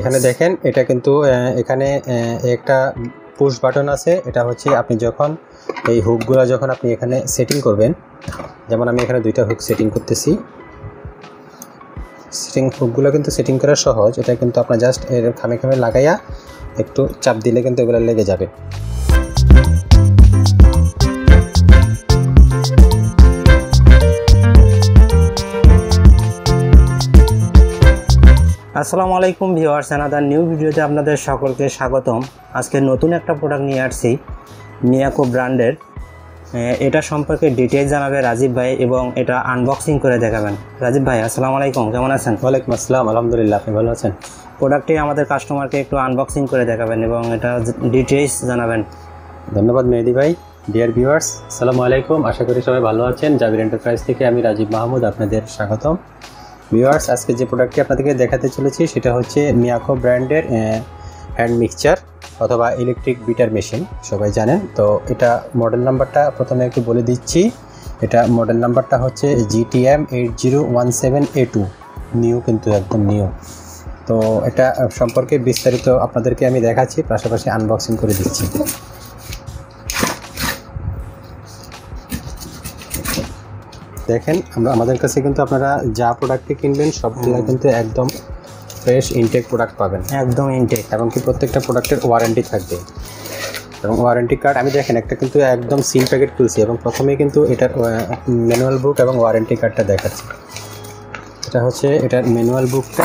এখানে দেখেন এটা কিন্তু এখানে একটা পুশ বাটন আছে। এটা হচ্ছে আপনি যখন এই হুকগুলো যখন আপনি এখানে সেটিং করবেন, যেমন আমি এখানে দুইটা হুক সেটিং করতেছি। হুকগুলো কিন্তু সেটিং করা সহজ। এটা কিন্তু আপনার জাস্ট এর খামে খামে লাগাইয়া একটু চাপ দিলে কিন্তু এগুলো লেগে যাবে। আসসালামু আলাইকুম ভিউয়ার্স, আনাদার নিউ ভিডিওতে আপনাদের সকলকে স্বাগতম। আজকে নতুন একটা প্রোডাক্ট নিয়ে আসছি মিয়াকো ব্র্যান্ডের। এটা সম্পর্কে ডিটেইলস জানাবে রাজীব ভাই এবং এটা আনবক্সিং করে দেখাবেন। রাজীব ভাই আসসালামু আলাইকুম, কেমন আছেন? ওয়ালাইকুম আসসালাম, আলহামদুলিল্লাহ, আপনি ভালো আছেন? প্রোডাক্টটি আমাদের কাস্টমারকে একটু আনবক্সিং করে দেখাবেন এবং এটা ডিটেইলস জানাবেন। ধন্যবাদ মেহেদি ভাই। ডিয়ার ভিউয়ার্স, আসসালামু আলাইকুম, আশা করি সবাই ভালো আছেন। জাবির এন্টারপ্রাইজ থেকে আমি রাজীব মাহমুদ আপনাদের স্বাগতম। ভিউয়ার্স, আজকে যে প্রোডাক্টটি আপনাদেরকে দেখাতে চলেছি সেটা হচ্ছে মিয়াকো ব্র্যান্ডের হ্যান্ড মিক্সচার অথবা ইলেকট্রিক বিটার মেশিন, সবাই জানেন। তো এটা মডেল নাম্বারটা প্রথমে একটু বলে দিচ্ছি। এটা মডেল নাম্বারটা হচ্ছে GTM 8017A2, নিউ, কিন্তু একদম নিউ। তো এটা সম্পর্কে বিস্তারিত আপনাদেরকে আমি দেখাচ্ছি, পাশাপাশি আনবক্সিং করে দিচ্ছি। দেখেন, আমাদের কাছে কিন্তু আপনারা যা প্রোডাক্টটি কিনবেন সবগুলো কিন্তু একদম ফ্রেশ ইনটেক প্রোডাক্ট পাবেন, একদম ইনটেক। এমনকি প্রত্যেকটা প্রোডাক্টের ওয়ারেন্টি থাকবে এবং ওয়ারেন্টি কার্ড। আমি দেখেন একটা কিন্তু একদম সিল প্যাকেট খুলছি এবং প্রথমেই কিন্তু এটার ম্যানুয়াল বুক এবং ওয়ারেন্টি কার্ডটা দেখাচ্ছি। এটা হচ্ছে এটার ম্যানুয়াল বুকটা,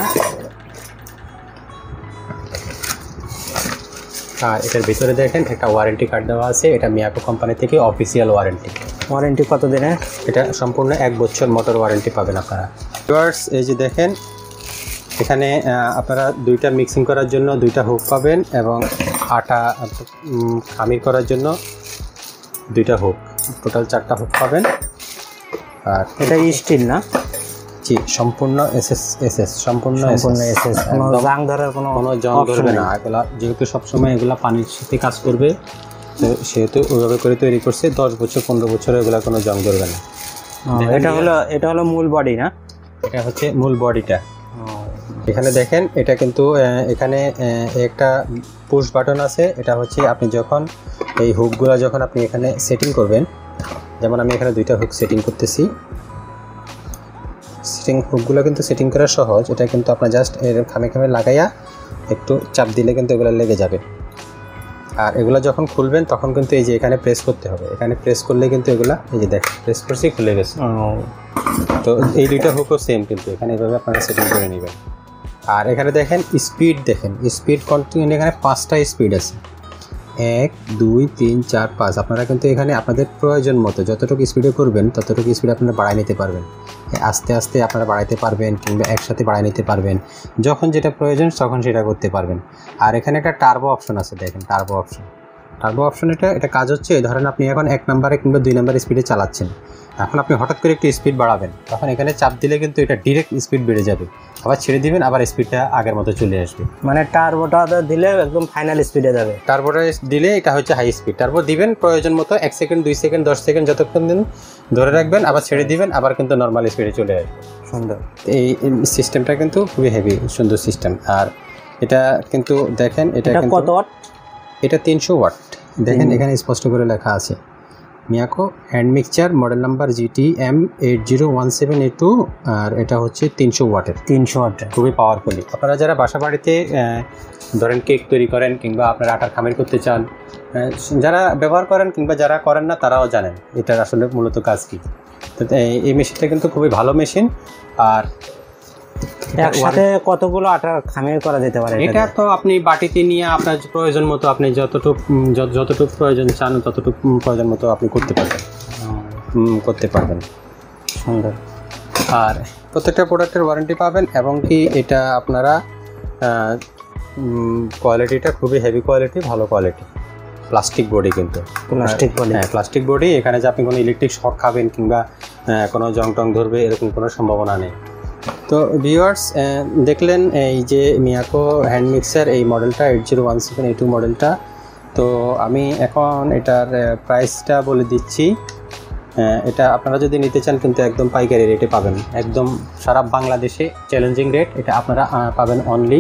আর এটার ভিতরে দেখেন একটা ওয়ারেন্টি কার্ড দেওয়া আছে। এটা মিয়াকো কোম্পানি থেকে অফিসিয়াল ওয়ারেন্টি। ওয়ারেন্টি কত দিনের? এটা সম্পূর্ণ 1 বছর মোটর ওয়ারেন্টি পাবেন আপনারা। ভিউয়ার্স, এই যে দেখেন এখানে আপনারা দুইটা মিক্সিং করার জন্য দুইটা হুক পাবেন এবং আটা খামির করার জন্য দুইটা হুক, টোটাল 4টা হুক পাবেন। আর এটা স্টিল না? জি, সম্পূর্ণ এসএস, সম্পূর্ণ এসএস, কোনো জং ধরার কোনো জং ধরবে না। এগুলা যেহেতু সবসময় এগুলা পানির সাথে কাজ করবে, তো সেহেতু ওইভাবে করে তৈরি করছে। 10 বছর 15 বছর এগুলা কোনো জং ধরবে না। এটা হলো মূল বডি না? এটা হচ্ছে মূল বডিটা। এখানে দেখেন এটা কিন্তু এখানে একটা পুশ বাটন আছে। এটা হচ্ছে আপনি যখন এই হুকগুলো যখন আপনি এখানে সেটিং করবেন, যেমন আমি এখানে দুইটা হুক সেটিং করতেছি। হুকগুলো কিন্তু সেটিং করা সহজ। এটা কিন্তু আপনার জাস্ট এর খামে খামে লাগাইয়া একটু চাপ দিলে কিন্তু এগুলো লেগে যাবে। আর এগুলো যখন খুলবেন তখন কিন্তু এই যে এখানে প্রেস করতে হবে। এখানে প্রেস করলে কিন্তু এগুলা, এই যে দেখেন প্রেস করছি, খুলে গেছে। তো এই দুইটা হুকও সেম, কিন্তু এখানে এইভাবে আপনারা সেটিং করে নেবেন। আর এখানে দেখেন স্পিড, দেখেন স্পিড কন্টিনিউ, এখানে 5টা স্পিড আছে, 1 2 3 4 5। আপনারা কিন্তু এখানে আপনাদের প্রয়োজন মতো যতটুকু স্পিডে করবেন ততটুকু স্পিড আপনারা বাড়ায় নিতে পারবেন। আস্তে আস্তে আপনারা বাড়াইতে পারবেন কিংবা একসাথে বাড়ায় নিতে পারবেন, যখন যেটা প্রয়োজন তখন সেটা করতে পারবেন। আর এখানে একটা টার্বো অপশন আছে, দেখেন টার্বো অপশন। এটা কাজ হচ্ছে, ধরেন আপনি এখন 1 নম্বরে কিংবা 2 নম্বর স্পিডে চালাচ্ছেন, এখন আপনি হঠাৎ করে একটু স্পিড বাড়াবেন, তখন এখানে চাপ দিলে কিন্তু এটা ডিরেক্ট স্পিড বেড়ে যাবে। আবার ছেড়ে দিবেন, আবার স্পিডটা আগের মতো চলে আসবে। মানে টার্বোটা দিলে একদম ফাইনাল স্পিডে যাবে। টার্বোটা দিলে এটা হচ্ছে হাই স্পিড। টার্বো দিবেন প্রয়োজন মতো, 1 সেকেন্ড 2 সেকেন্ড 10 সেকেন্ড যতক্ষণ দিন ধরে রাখবেন, আবার ছেড়ে দিবেন, আবার কিন্তু নর্মাল স্পিডে চলে আসবে। সুন্দর এই সিস্টেমটা কিন্তু খুবই হেভি, সুন্দর সিস্টেম। আর এটা কিন্তু দেখেন এটা কত ওয়াট? এটা 300 ওয়াট। দেখেন এখানে স্পষ্ট করে লেখা আছে Miyako hand mixture, model number GTM 8017A2, আর এটা হচ্ছে 300 ওয়াটের। 300 ওয়াটের, খুবই পাওয়ারফুলি। আপনারা যারা বাসা বাড়িতে ধরেন কেক তৈরি করেন কিংবা আপনারা আটার খামির করতে চান, যারা ব্যবহার করেন কিংবা যারা করেন না তারাও জানেন এটার আসলে মূলত কাজ কী। তো এই মেশিনটা কিন্তু খুবই ভালো মেশিন। আর একসাথে কতগুলো আটা খামির করা যেতে পারে? এটা তো আপনি বাটিতে নিয়ে আপনার প্রয়োজন মতো, আপনি যতটুকু প্রয়োজন চান ততটুকু প্রয়োজন মতো আপনি করতে পারবেন। সুন্দর। আর প্রত্যেকটা প্রোডাক্টের ওয়ারেন্টি পাবেন এবং কি এটা আপনারা কোয়ালিটিটা খুবই হেভি কোয়ালিটি, ভালো কোয়ালিটি। প্লাস্টিক বডি, কিন্তু প্লাস্টিক বডি। হ্যাঁ, প্লাস্টিক বডি। এখানে যে আপনি কোনো ইলেকট্রিক শক খাবেন কিংবা কোনো জং টং ধরবে এরকম কোনো সম্ভাবনা নেই। তো ভিউয়ার্স, দেখলেন এই যে মিয়াকো হ্যান্ড মিক্সার, এই মডেলটা 8017A2 মডেলটা। তো আমি এখন এটার প্রাইসটা বলে দিচ্ছি। এটা আপনারা যদি নিতে চান কিন্তু একদম পাইকারি রেটে পাবেন, একদম সারা বাংলাদেশে চ্যালেঞ্জিং রেট। এটা আপনারা পাবেন অনলি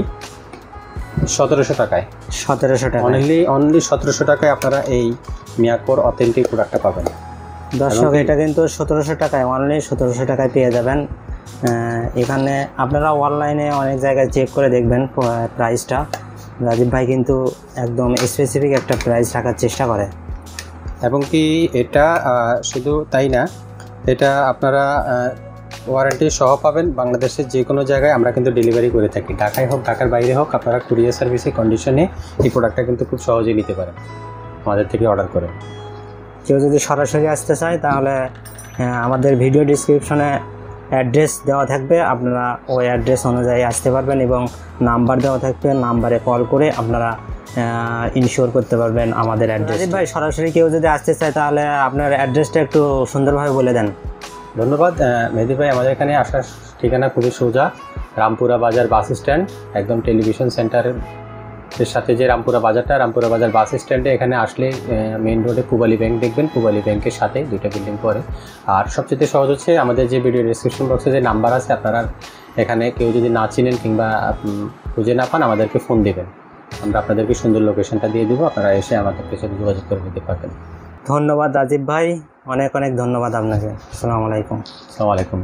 1700 টাকায়। 1700 টাকা। অনলি 1700 টাকায় আপনারা এই মিয়াকোর অথেন্টিক প্রোডাক্টটা পাবেন। দর্শক এটা কিন্তু 1700 টাকায়, অনলি 1700 টাকায় পেয়ে যাবেন। এখানে আপনারা অনলাইনে অনেক জায়গায় চেক করে দেখবেন প্রাইসটা। রাজীব ভাই কিন্তু একদম স্পেসিফিক একটা প্রাইস রাখার চেষ্টা করে। এবং কি এটা শুধু তাই না, এটা আপনারা ওয়ারেন্টি সহ পাবেন। বাংলাদেশের যে কোনো জায়গায় আমরা কিন্তু ডেলিভারি করে থাকি, ঢাকায় হোক ঢাকার বাইরে হোক, আপনারা কুরিয়ার সার্ভিসে কন্ডিশনে এই প্রোডাক্টটা কিন্তু খুব সহজেই নিতে পারেন আমাদের থেকে অর্ডার করে। কেউ যদি সরাসরি আসতে চায় তাহলে আমাদের ভিডিও ডিসক্রিপশনে অ্যাড্রেস দেওয়া থাকবে, আপনারা ওই অ্যাড্রেস অনুযায়ী আসতে পারবেন এবং নাম্বার দেওয়া থাকবে, নাম্বারে কল করে আপনারা ইনশিওর করতে পারবেন আমাদের অ্যাড্রেস। ভাই সরাসরি কেউ যদি আসতে চায় তাহলে আপনার অ্যাড্রেসটা একটু সুন্দরভাবে বলে দেন। ধন্যবাদ মেহেদি ভাই। আমাদের এখানে আসার ঠিকানা খুবই সোজা, রামপুরা বাজার বাস স্ট্যান্ড, একদম টেলিভিশন সেন্টারের সাথে যে রামপুরা বাজারটা, রামপুরা বাজার বাস স্ট্যান্ডে এখানে আসলে মেইন রোডে পূবালী ব্যাংক দেখবেন, পূবালী ব্যাংকের সাথে 2টা বিল্ডিং পরে। আর সবচেয়ে সহজ হচ্ছে আমাদের যে ভিডিও ডিসক্রিপশন বক্সে যে নাম্বার আছে, আপনারা এখানে কেউ যদি না চিনেন কিংবা খুঁজে না পান আমাদেরকে ফোন দেবেন, আমরা আপনাদেরকে সুন্দর লোকেশনটা দিয়ে দেবো, আপনারা এসে আমাদের সাথে যোগাযোগ করে নিতে পারবেন। ধন্যবাদ রাজীব ভাই, অনেক অনেক ধন্যবাদ আপনাকে। আসসালামু আলাইকুম। আসসালামু আলাইকুম।